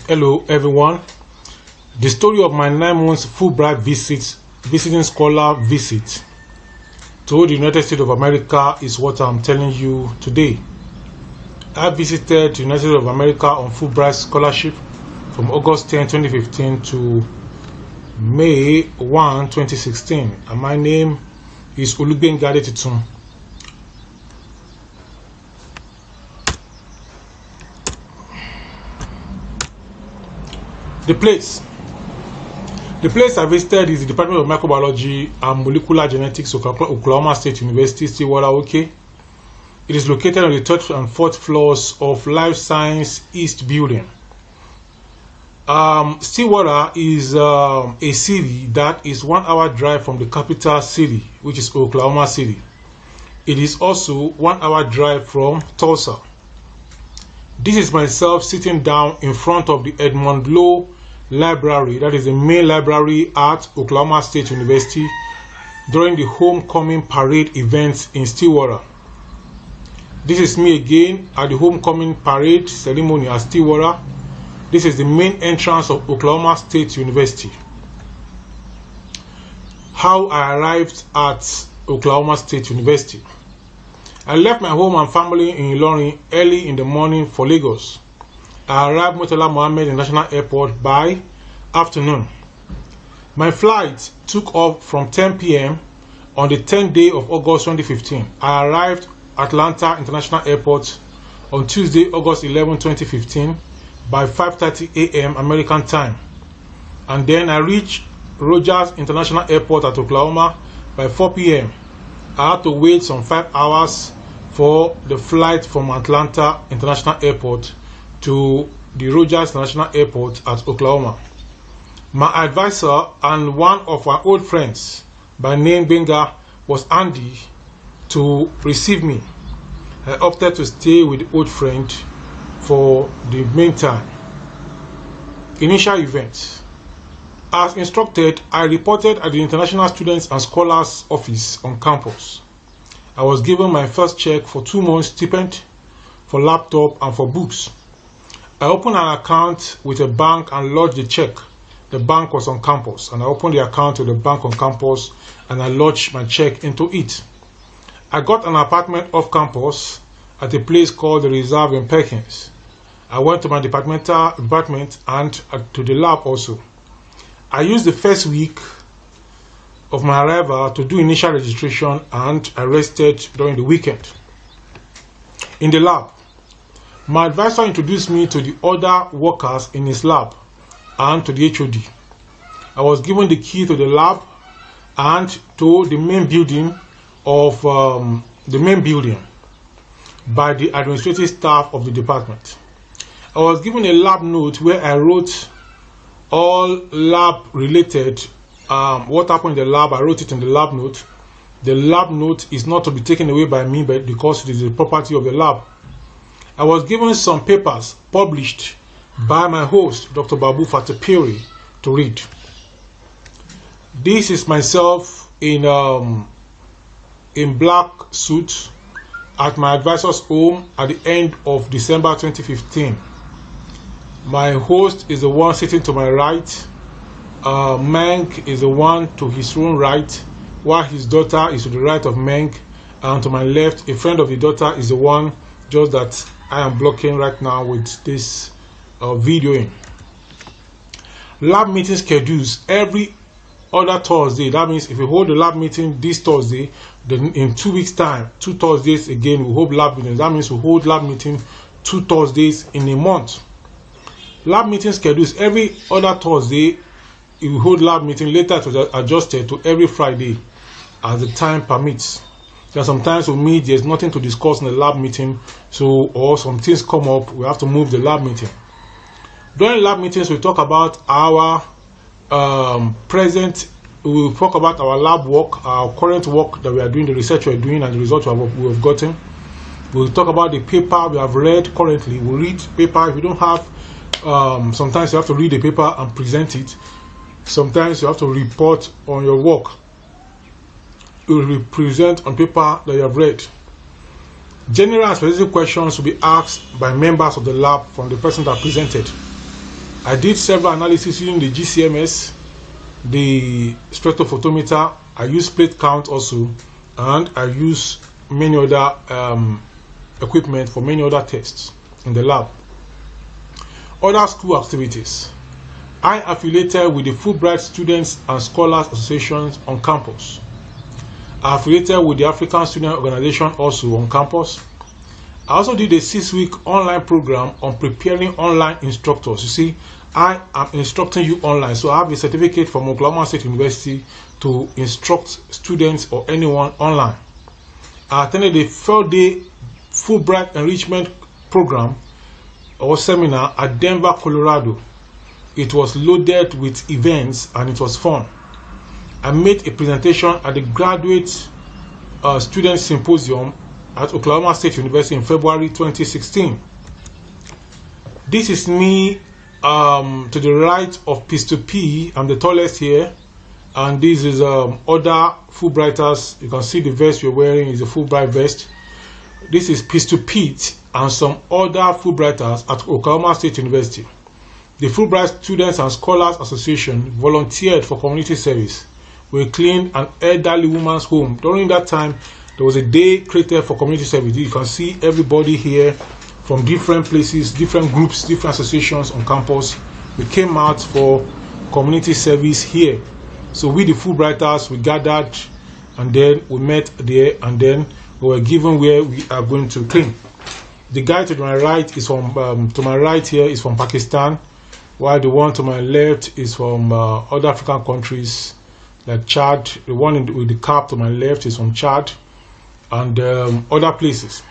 Hello everyone. The story of my 9 months Fulbright visiting scholar visit to the United States of America is what I'm telling you today. I visited the United States of America on Fulbright scholarship from August 10, 2015 to May 1, 2016, and my name is Olugbengade Titun. The place I visited is the Department of Microbiology and Molecular Genetics of Oklahoma State University, Stillwater, OK. It is located on the 3rd and 4th floors of Life Science East Building. Stillwater is a city that is 1 hour drive from the capital city, which is Oklahoma City. It is also 1 hour drive from Tulsa. This is myself sitting down in front of the Edmond Lowe Library, that is the main library at Oklahoma State University, during the homecoming parade events in Stillwater. This is me again at the homecoming parade ceremony at Stillwater. This is the main entrance of Oklahoma State University. How I arrived at Oklahoma State University. I left my home and family in Ilorin early in the morning for Lagos. I arrived Murtala Mohammed International Airport by afternoon. My flight took off from 10 p.m. on the 10th day of August 2015. I arrived Atlanta International Airport on Tuesday, August 11, 2015 by 5:30 a.m. American time. And then I reached Rogers International Airport at Oklahoma by 4 p.m. I had to wait some 5 hours for the flight from Atlanta International Airport to the Rogers International Airport at Oklahoma. My advisor and one of our old friends by name Benga was Andy to receive me. I opted to stay with the old friend for the meantime. Initial events. As instructed, I reported at the International Students and Scholars Office on campus. I was given my first check for 2 months stipend, for laptop and for books. I opened an account with a bank and lodged the check. The bank was on campus, and I opened the account with the bank on campus and I lodged my check into it. I got an apartment off campus at a place called the Reserve in Perkins. I went to my department and to the lab also. I used the first week of my arrival to do initial registration and I rested during the weekend. In the lab, my advisor introduced me to the other workers in his lab and to the HOD. I was given the key to the lab and to the main building by the administrative staff of the department. I was given a lab note where I wrote all lab related what happened in the lab. I wrote it in the lab note. The lab note is not to be taken away by me, but because it is the property of the lab. I was given some papers published by my host, Dr. Babu Fatipiri, to read. This is myself in black suit at my advisor's home at the end of December 2015. My host is the one sitting to my right. Meng is the one to his own right, while his daughter is to the right of Meng, and to my left, a friend of the daughter is the one just that I am blocking right now with this videoing. Lab meeting schedules every other Thursday. That means if we hold the lab meeting this Thursday, then in 2 weeks time, 2 Thursdays again, we hold lab meetings. That means we hold lab meeting 2 Thursdays in a month. Lab meeting schedules every other Thursday. If we hold lab meeting, later it was adjusted to every Friday as the time permits. There sometimes we meet, there's nothing to discuss in the lab meeting, or some things come up, we have to move the lab meeting. During lab meetings, we talk about our we will talk about our lab work, our current work that we are doing, the research we are doing, and the results we have gotten. We will talk about the paper we have read currently. We read paper. If you don't have, sometimes you have to read the paper and present it. Sometimes you have to report on your work. You will present on paper that you have read. General and specific questions will be asked by members of the lab from the person that presented. I did several analyses using the GCMS, the spectrophotometer. I use plate count also, and I use many other equipment for many other tests in the lab. Other school activities. I affiliated with the Fulbright Students and Scholars Associations on campus. I affiliated with the African Student Organization also on campus. I also did a 6-week online program on preparing online instructors. You see, I am instructing you online, so I have a certificate from Oklahoma State University to instruct students or anyone online. I attended a 4-day Fulbright enrichment program or seminar at Denver, Colorado. It was loaded with events and it was fun. I made a presentation at the Graduate Student Symposium at Oklahoma State University in February 2016. This is me to the right of Pistol P. I'm the tallest here, and this is other Fulbrighters. You can see the vest you're wearing is a Fulbright vest. This is Pistol Pete and some other Fulbrighters at Oklahoma State University. The Fulbright Students and Scholars Association volunteered for community service. We cleaned an elderly woman's home. During that time, there was a day created for community service. You can see everybody here from different places, different groups, different associations on campus. We came out for community service here. So we, the Fulbrighters, we gathered and then we met there, and then we were given where we are going to clean. The guy to my right is from, to my right here is from Pakistan, while the one to my left is from other African countries like Chad. The one with the cap to my left is from Chad and other places.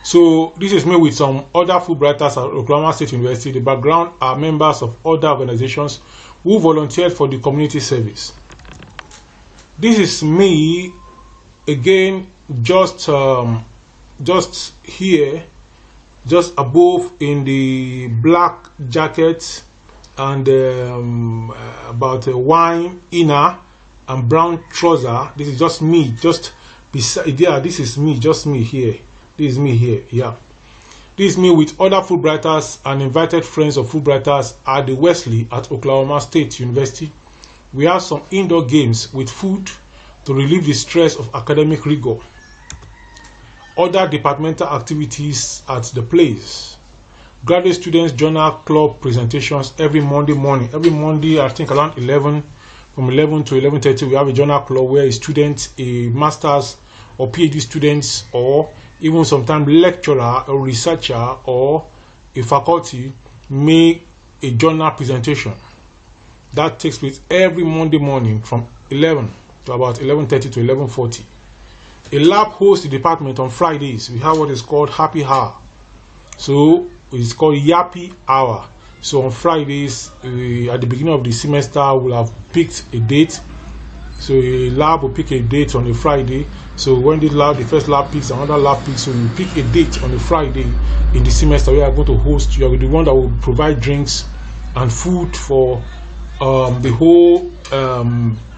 So this is me with some other Fulbrighters at Oklahoma State University. The background are members of other organizations who volunteered for the community service. This is me again, just here, just above in the black jacket and about a wine inner and brown trouser. This is just me, just beside. Yeah, this is me, just me here. This is me here. Yeah, this is me with other Fulbrighters and invited friends of Fulbrighters at the Wesley at Oklahoma State University. We have some indoor games with food to relieve the stress of academic rigor. Other departmental activities at the place. Graduate Students Journal Club presentations every Monday morning. Every Monday, I think around 11, from 11 to 11:30, we have a journal club where a student, a master's or PhD students, or even sometimes lecturer or researcher or a faculty make a journal presentation. That takes place every Monday morning from 11 to about 11:30 to 11:40. A lab hosts the department on Fridays. We have what is called Happy Hour. So it's called Yappy Hour. So on Fridays, at the beginning of the semester, we'll have picked a date. So a lab will pick a date on a Friday. So when the first lab picks, another lab picks. So we pick a date on a Friday in the semester. We are going to host. You are the one that will provide drinks and food for the whole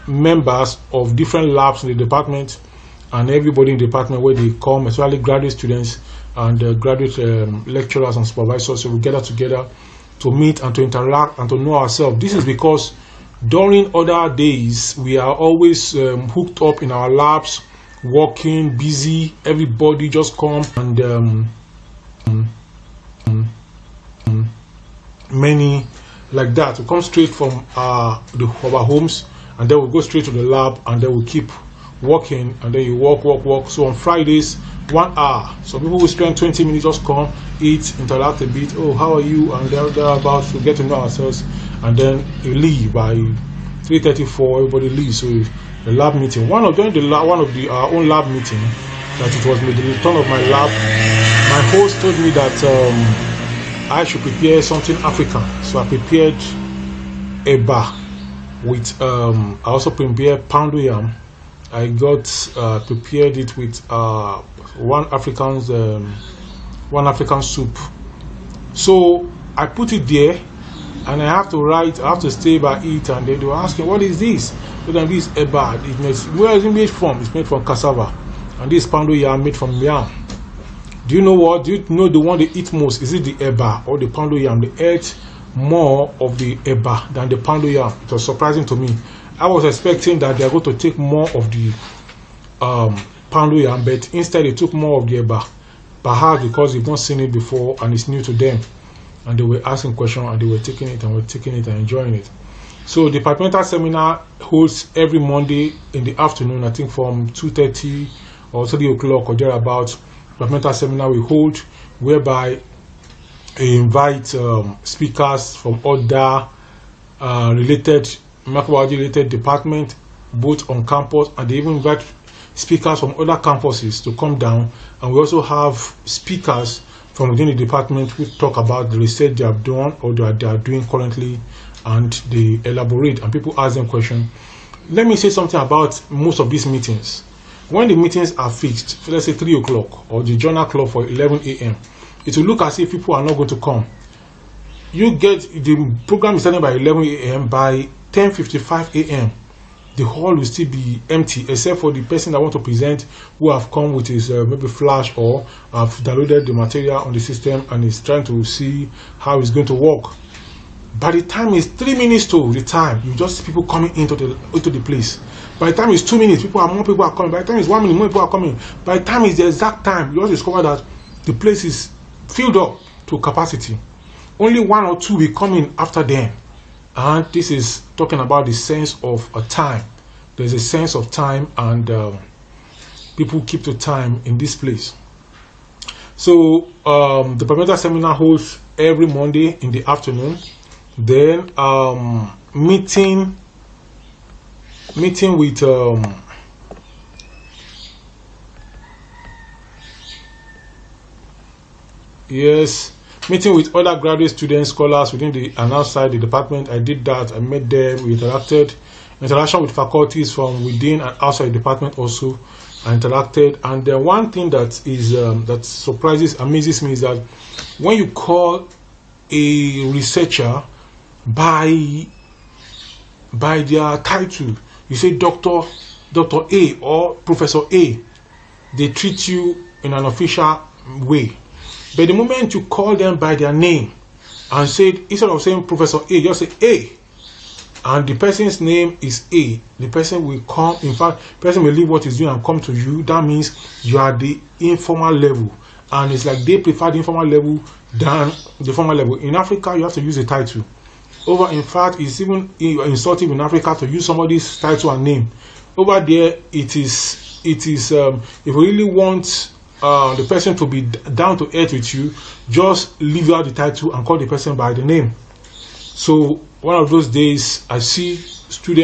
members of different labs in the department and everybody in the department where they come, especially graduate students and graduate lecturers and supervisors. So we gather together to meet and to interact and to know ourselves. This is because during other days we are always hooked up in our labs, working, busy. Everybody just come and many like that. We come straight from our homes, and then we go straight to the lab, and then we keep working, and then you walk. So on Fridays, 1 hour. So people will spend 20 minutes, just come, eat, interact a bit. Oh, how are you? And they're about to get to know ourselves, and then you leave by 3:34. Everybody leaves. So the lab meeting. One of our own lab meeting, that it was the return of my lab. My host told me that I should prepare something African. So I prepared a bar with I also prepared pound yam. I got prepared it with one African soup. So I put it there, and I have to stay by it, and they were asking, what is this? So then this eba, where is it made from? It's made from cassava, and this pound yam made from yam. Do you know what? Do you know the one they eat most? Is it the eba or the pound yam? They ate more of the eba than the poundo yam. It was surprising to me. I was expecting that they are going to take more of the poundo yam, but instead they took more of the eba. Perhaps because they've not seen it before and it's new to them, and they were asking questions and they were taking it and enjoying it. So the departmental seminar holds every Monday in the afternoon, I think from 2:30 or 3 o'clock or thereabouts. Departmental seminar we hold, whereby we invite speakers from other related microbiology related department, both on campus, and they even invite speakers from other campuses to come down. And we also have speakers from within the department who talk about the research they have done or they are doing currently, and they elaborate and people ask them questions. Let me say something about most of these meetings. When the meetings are fixed, let's say 3 o'clock or the journal club for 11 a.m., it will look as if people are not going to come. You get the program is starting by 11 a.m. By 10:55 a.m. the hall will still be empty, except for the person that want to present, who have come with his maybe flash or have downloaded the material on the system and is trying to see how it's going to work. By the time it's 3 minutes to the time, you just see people coming into the place. By the time it's 2 minutes, more people are coming. By the time it's 1 minute, more people are coming. By the time it's the exact time, you just discover that the place is filled up to capacity. Only 1 or 2 will come in after them. And this is talking about the sense of a time. There's a sense of time, and people keep to time in this place. So the departmental seminar holds every Monday in the afternoon. Then meeting with meeting with other graduate students, scholars within the and outside the department. I did that. I met them. We interacted. Interaction with faculties from within and outside the department also. I interacted. And then one thing that is that amazes me is that when you call a researcher by their title, you say Dr. A or Professor A, they treat you in an official way. But the moment you call them by their name and say, instead of saying Professor A, just say A, and the person's name is A, the person will come. In fact, the person will leave what he's doing and come to you. That means you are the informal level, and it's like they prefer the informal level than the formal level. In Africa, you have to use a title. In fact, it's even insulting in Africa to use somebody's title and name. Over there, it is if you really want the person to be down to earth with you, just leave out the title and call the person by the name. So one of those days, I see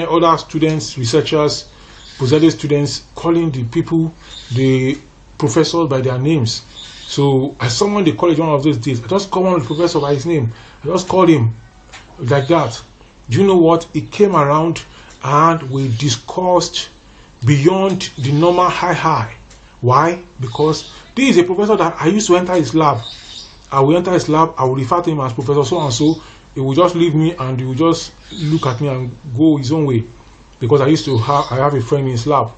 other students, researchers, postgraduate students calling the people, the professors by their names. So I summoned the college one of those days. I just called one of the professor by his name. I just called him like that. Do you know what? He came around and we discussed beyond the normal high. Why? Because this is a professor that I used to enter his lab. I will enter his lab, I will refer to him as Professor so and so. He will just leave me and he will just look at me and go his own way, because I have a friend in his lab.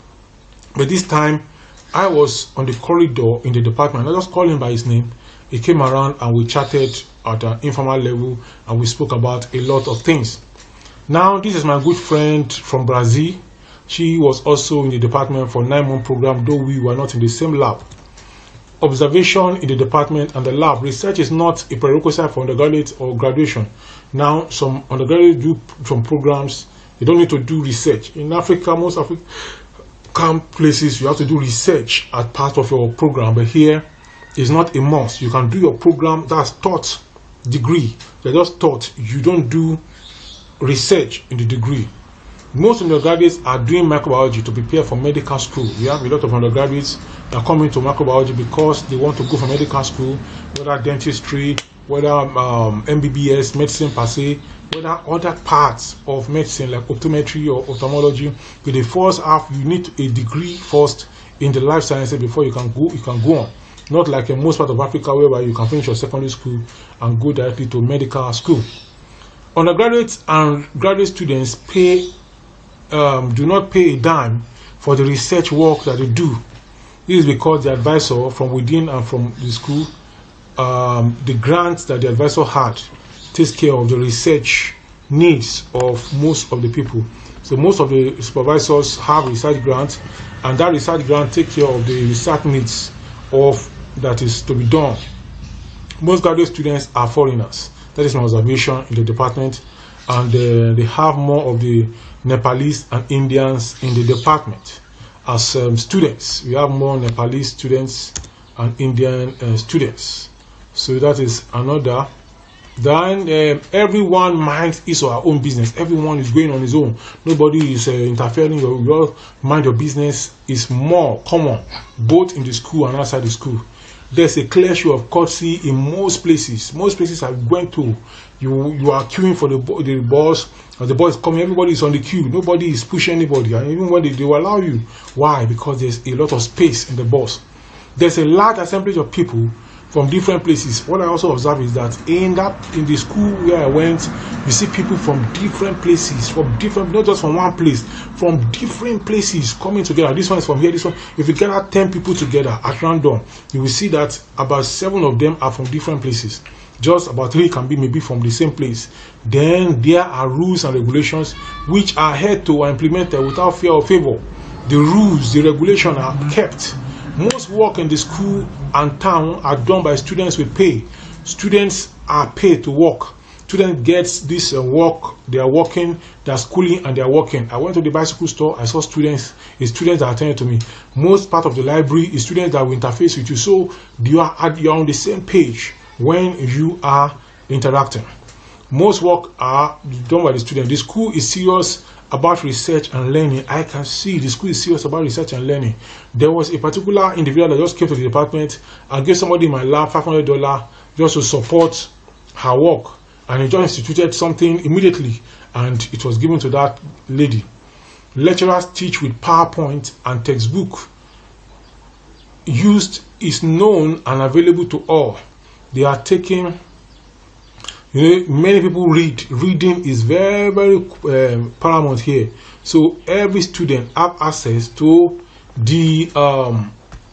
But this time I was on the corridor in the department. I just called him by his name. He came around and we chatted at an informal level and we spoke about a lot of things. Now this is my good friend from Brazil. She was also in the department for 9-month program, though we were not in the same lab. Observation in the department and the lab. Research is not a prerequisite for undergraduate or graduation. Now some undergraduates do some programs. You don't need to do research. In Africa, most African places, you have to do research as part of your program, but here it's not a must. You can do your program that's taught degree. They're just taught. You don't do research in the degree. Most undergraduates are doing microbiology to prepare for medical school. We have a lot of undergraduates that come into microbiology because they want to go for medical school, whether dentistry, whether MBBS, medicine per se, whether other parts of medicine like optometry or ophthalmology. With the first half, you need a degree first in the life sciences before you can go on. Not like in most part of Africa, whereby you can finish your secondary school and go directly to medical school. Undergraduates and graduate students do not pay a dime for the research work that they do. This is because the advisor from within and from the school, the grants that the advisor had takes care of the research needs of most of the people. So most of the supervisors have research grants, and that research grant takes care of the research needs of that is to be done. Most graduate students are foreigners. That is my observation in the department, and they have more of the Nepalese and Indians in the department. As students, we have more Nepalese students and Indian students. So that is another. Then everyone minds his or her own business. Everyone is going on his own. Nobody is interfering. Your mind your business is more common, both in the school and outside the school. There's a clear show of courtesy in most places. Most places I went to, you are queuing for the bus. As the bus is coming, everybody is on the queue. Nobody is pushing anybody, and even when they will allow you. Why? Because there's a lot of space in the bus. There's a large assemblage of people from different places. What I also observe is that in the school where I went, you see people from different places, not just from one place, from different places coming together. This one is from here, this one. If you gather 10 people together at random, you will see that about 7 of them are from different places. Just about 3 can be maybe from the same place. Then there are rules and regulations which are adhered to or implemented without fear or favor. The rules, the regulations are kept. Most work in the school and town are done by students with pay. Students are paid to work. Students get this work, they are working, they are schooling, and they are working. I went to the bicycle store, I saw students that attended to me. Most part of the library is students that will interface with you. So you are on the same page when you are interacting. Most work are done by the student. The school is serious about research and learning. I can see the school is serious about research and learning. There was a particular individual that just came to the department and gave somebody in my lab $500 just to support her work, and he just instituted something immediately, and it was given to that lady. Lecturers teach with PowerPoint, and textbook used is known and available to all. They are taking, many people read. Reading is very, very paramount here. So every student have access to the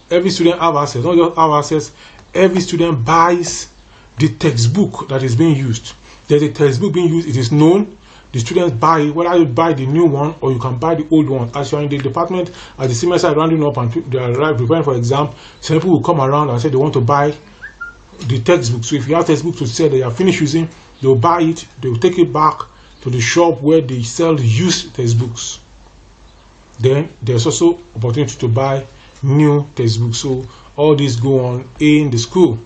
every student have access, not just have access, every student buys the textbook that is being used. There's a textbook being used, it is known. The students buy it, whether you buy the new one or you can buy the old one. As you are in the department, as the semester is rounding up and they are preparing for exam, some people will come around and say they want to buy the textbook. So if you have textbook to sell, they are finished using, they will buy it, they will take it back to the shop where they sell used textbooks. Then there's also opportunity to buy new textbooks. So all this go on in the school.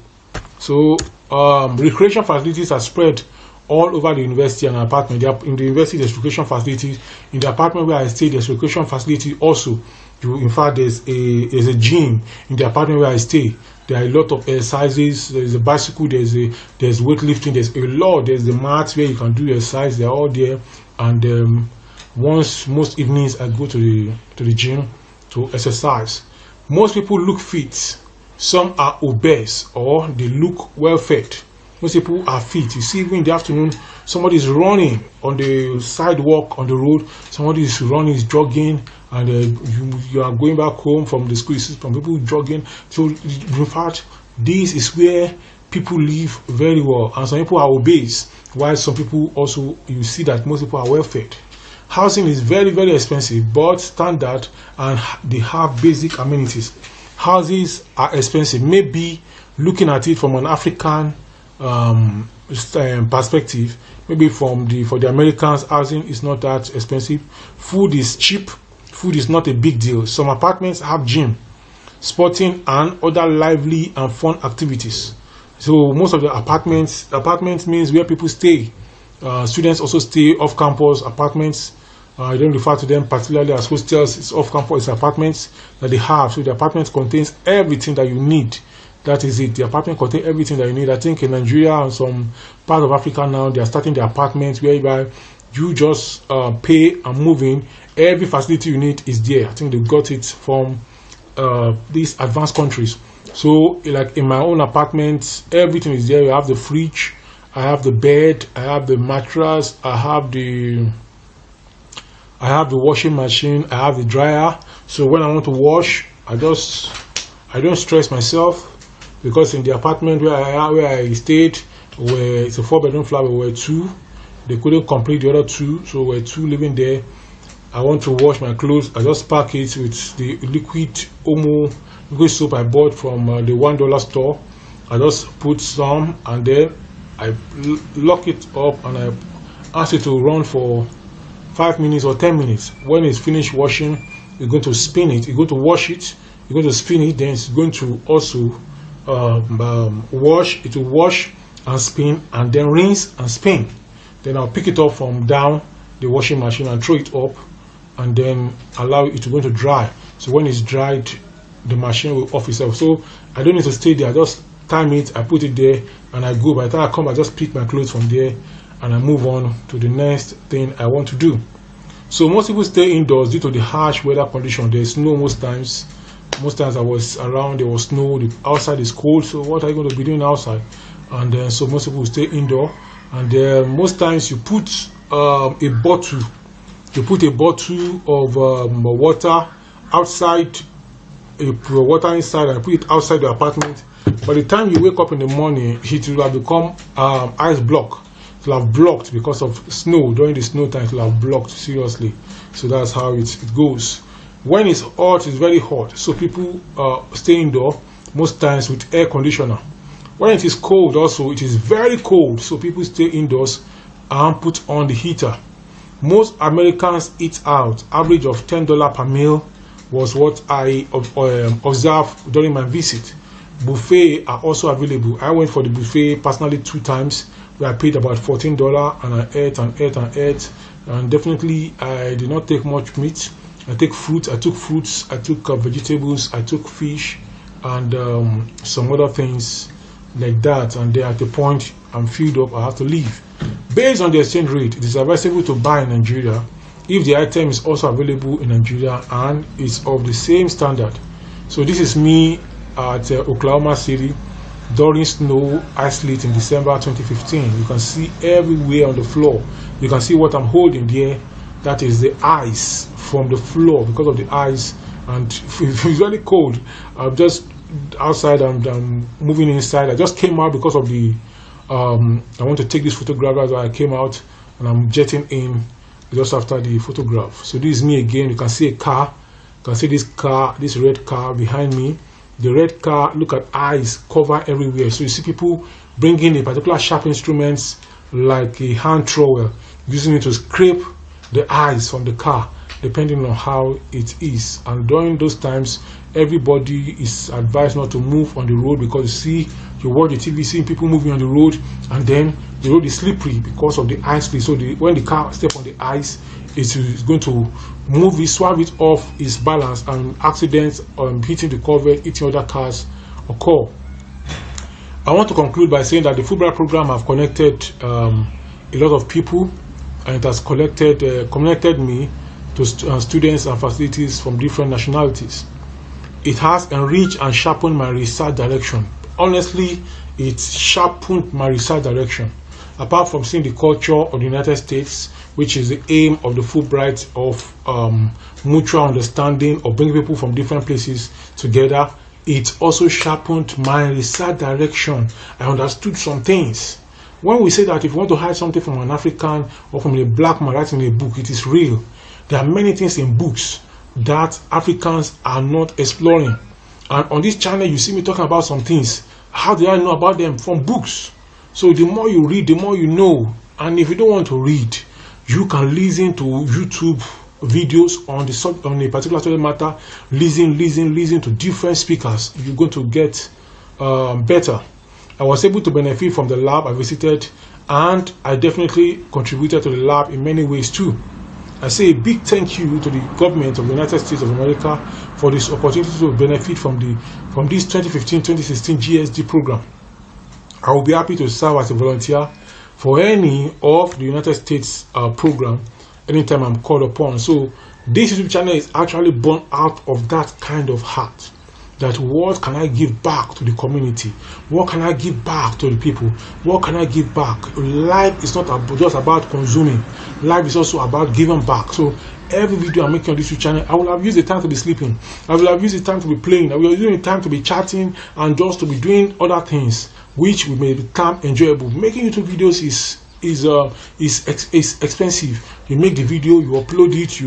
So recreation facilities are spread all over the university and apartment. In the university there's recreation facilities. In the apartment where I stay, there's recreation facility also. In fact, there's a gym in the apartment where I stay. There are a lot of exercises. There's a bicycle, there's weightlifting, there's a lot. There's the mats where you can do exercise. They're all there. And most evenings I go to the gym to exercise. Most people look fit. Some are obese or they look well fed. Most people are fit. You see, even in the afternoon, somebody is running on the sidewalk on the road. Somebody is running, is jogging, and you are going back home from the school. You see some people jogging. So, in fact, this is where people live very well. And some people are obese, while some people also, you see that most people are well fed. Housing is very, very expensive, but standard, and they have basic amenities. Houses are expensive. Maybe looking at it from an African perspective, maybe for the Americans, housing is not that expensive. Food is cheap. Food is not a big deal. Some apartments have gym, sporting, and other lively and fun activities. So most of the apartments means where people stay. Students also stay off campus apartments. I don't refer to them particularly as hostels. It's off campus, it's apartments that they have. So the apartment contains everything that you need. That is it. The apartment contains everything that you need. I think in Nigeria and some part of Africa now, they are starting the apartments whereby you just pay and move in. Every facility you need is there. I think they got it from these advanced countries. So like in my own apartment, everything is there. You have the fridge, I have the bed, I have the mattress, I have the washing machine, I have the dryer. So when I want to wash, I don't stress myself, because in the apartment where I stayed, where it's a 4-bedroom flat. We were 2. They couldn't complete the other 2, so we're 2 living there. I want to wash my clothes. I just pack it with the liquid soap I bought from the $1 store. I just put some, and then I lock it up, and I ask it to run for 5 minutes or 10 minutes. When it's finished washing, you're going to spin it. You're going to wash it. You're going to spin it. Then it's going to also wash. It will wash and spin, and then rinse and spin. Then I'll pick it up from down the washing machine and throw it up, and then allow it to go to dry. So when it's dried, the machine will off itself. So I don't need to stay there. I just time it, I put it there, and I go. By the time I come, I just pick my clothes from there, and I move on to the next thing I want to do. So most people stay indoors due to the harsh weather condition. There's snow most times. Most times I was around, there was snow. The outside is cold. So what are you going to be doing outside? And so most people stay indoor. And most times you put a bottle. You put a bottle of water outside, water inside, and put it outside the apartment. By the time you wake up in the morning, it will have become ice block. It will have blocked because of snow. During the snow time, it will have blocked seriously. So that's how it goes. When it's hot, it's very hot. So people stay indoor most times with air conditioner. When it is cold also, it is very cold. So people stay indoors and put on the heater. Most Americans eat out. Average of $10 per meal was what I observed during my visit. Buffet are also available. I went for the buffet personally 2 times, where I paid about $14, and I ate and ate and ate. And definitely I did not take much meat. I took fruits, I took vegetables, I took fish, and some other things like that. And then at the point I'm filled up, I have to leave. Based on the exchange rate, it is advisable to buy in Nigeria if the item is also available in Nigeria and is of the same standard. So this is me at Oklahoma City during snow ice sleet in December 2015. You can see everywhere on the floor. You can see what I'm holding there. That is the ice from the floor because of the ice, and it's very cold. I'm just outside and I'm moving inside. I just came out because of the I want to take this photograph. That's why I came out, and I'm jetting in just after the photograph. So this is me again. You can see a car. You can see this car, this red car behind me. The red car, look at eyes cover everywhere. So you see people bringing a particular sharp instruments like a hand trowel, using it to scrape the eyes from the car, depending on how it is. And during those times, everybody is advised not to move on the road, because you watch the TV, seeing people moving on the road, and then the road is slippery because of the ice. So when the car steps on the ice, it is going to move it, swab it off its balance, and accidents hitting the cover, hitting other cars occur. I want to conclude by saying that the Fulbright program have connected a lot of people, and it has connected me to students and facilities from different nationalities. It has enriched and sharpened my research direction. Honestly, it sharpened my research direction. Apart from seeing the culture of the United States, which is the aim of the Fulbright of mutual understanding, of bringing people from different places together, it also sharpened my research direction. I understood some things. When we say that if you want to hide something from an African or from a black man writing a book, it is real. There are many things in books that Africans are not exploring. And on this channel, you see me talking about some things. How do I know about them? From books. So the more you read, the more you know. And if you don't want to read, you can listen to YouTube videos on a particular subject matter. Listen to different speakers. You're going to get better. I was able to benefit from the lab I visited, and I definitely contributed to the lab in many ways too. I say a big thank you to the government of the United States of America for this opportunity to benefit from this 2015-2016 GSD program. I will be happy to serve as a volunteer for any of the United States program anytime I'm called upon. So this YouTube channel is actually born out of that kind of heart. That what can I give back to the community? What can I give back to the people? What can I give back? Life is not just about consuming. Life is also about giving back. So every video I'm making on this YouTube channel, I will have used the time to be sleeping. I will have used the time to be playing. I will have used the time to be chatting and just to be doing other things. which may become enjoyable. Making YouTube videos is expensive. You make the video, you upload it,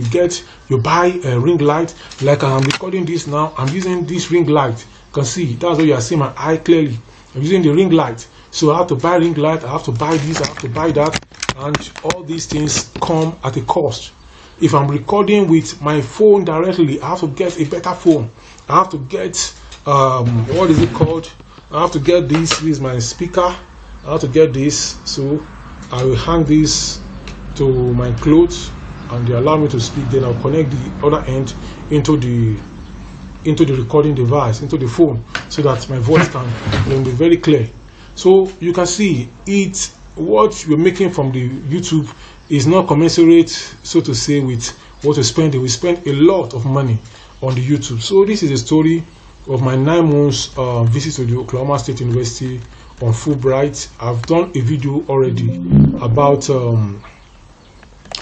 you buy a ring light. Like I'm recording this now, I'm using this ring light. You can see that's why you are seeing my eye clearly. I'm using the ring light, so I have to buy ring light, I have to buy this, I have to buy that, and all these things come at a cost. If I'm recording with my phone directly, I have to get a better phone. I have to get what is it called? I have to get this is my speaker. I have to get this, so I will hang this to my clothes and they allow me to speak. Then I'll connect the other end into the recording device, into the phone, so that my voice can be very clear. So you can see what you're making from the YouTube is not commensurate, so to say, with what you spend. We spend a lot of money on the YouTube. So this is a story of my 9 months visit to the Oklahoma State University on Fulbright. I've done a video already about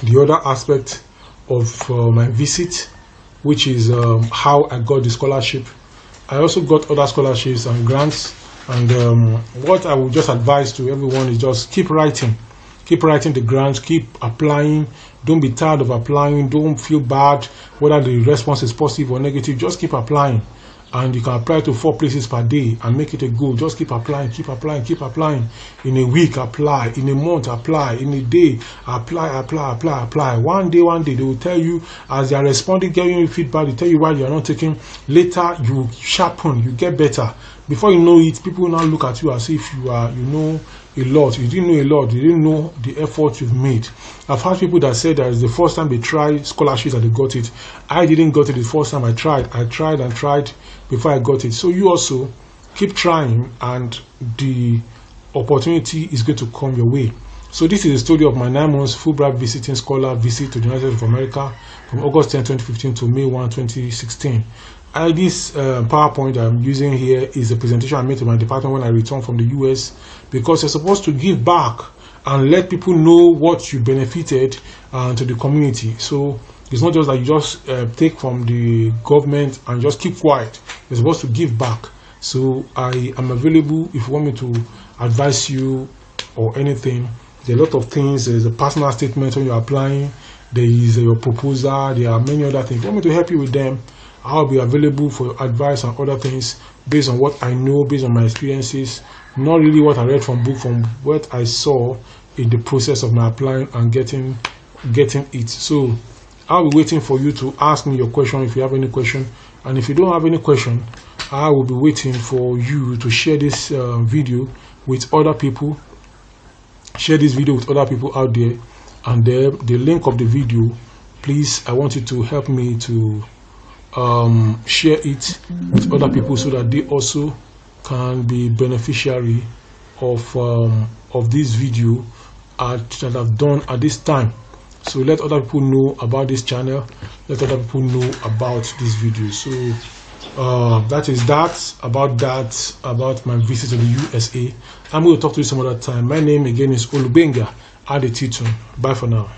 the other aspect of my visit, which is how I got the scholarship. I also got other scholarships and grants, and what I would just advise to everyone is just keep writing the grants, keep applying. Don't be tired of applying. Don't feel bad whether the response is positive or negative. Just keep applying, and you can apply to 4 places per day and make it a goal. Just keep applying, keep applying, keep applying. In a week, apply. In a month, apply. In a day, apply. One day they will tell you, as they are responding, giving you feedback, they tell you why you are not taking. Later you sharpen, you get better. Before you know it, people will now look at you as if you know a lot. You didn't know a lot. You didn't know the effort you've made. I've had people that said that it's the first time they tried scholarships that they got it. I didn't get it the first time I tried. I tried and tried before I got it. So you also keep trying, and the opportunity is going to come your way. So this is the story of my 9 months Fulbright visiting scholar visit to the United States of America from August 10, 2015 to May 1, 2016. This PowerPoint I'm using here is a presentation I made to my department when I returned from the US, because you're supposed to give back and let people know what you benefited to the community. So it's not just that you just take from the government and just keep quiet. You're supposed to give back. So I am available if you want me to advise you or anything. There are a lot of things. There's a personal statement when you're applying. There is your proposal. There are many other things. If you want me to help you with them, I'll be available for advice and other things based on what I know, based on my experiences, not really what I read from book, from what I saw in the process of my applying and getting it. So I'll be waiting for you to ask me your question if you have any question, and if you don't have any question, I will be waiting for you to share this video with other people. Share this video with other people out there, and the link of the video, please, I want you to help me to share it with other people so that they also can be beneficiary of this video that I've done at this time. So let other people know about this channel, let other people know about this video. So that is about my visit to the USA. I'm going to talk to you some other time. My name again is Olubenga Adetitun. Bye for now.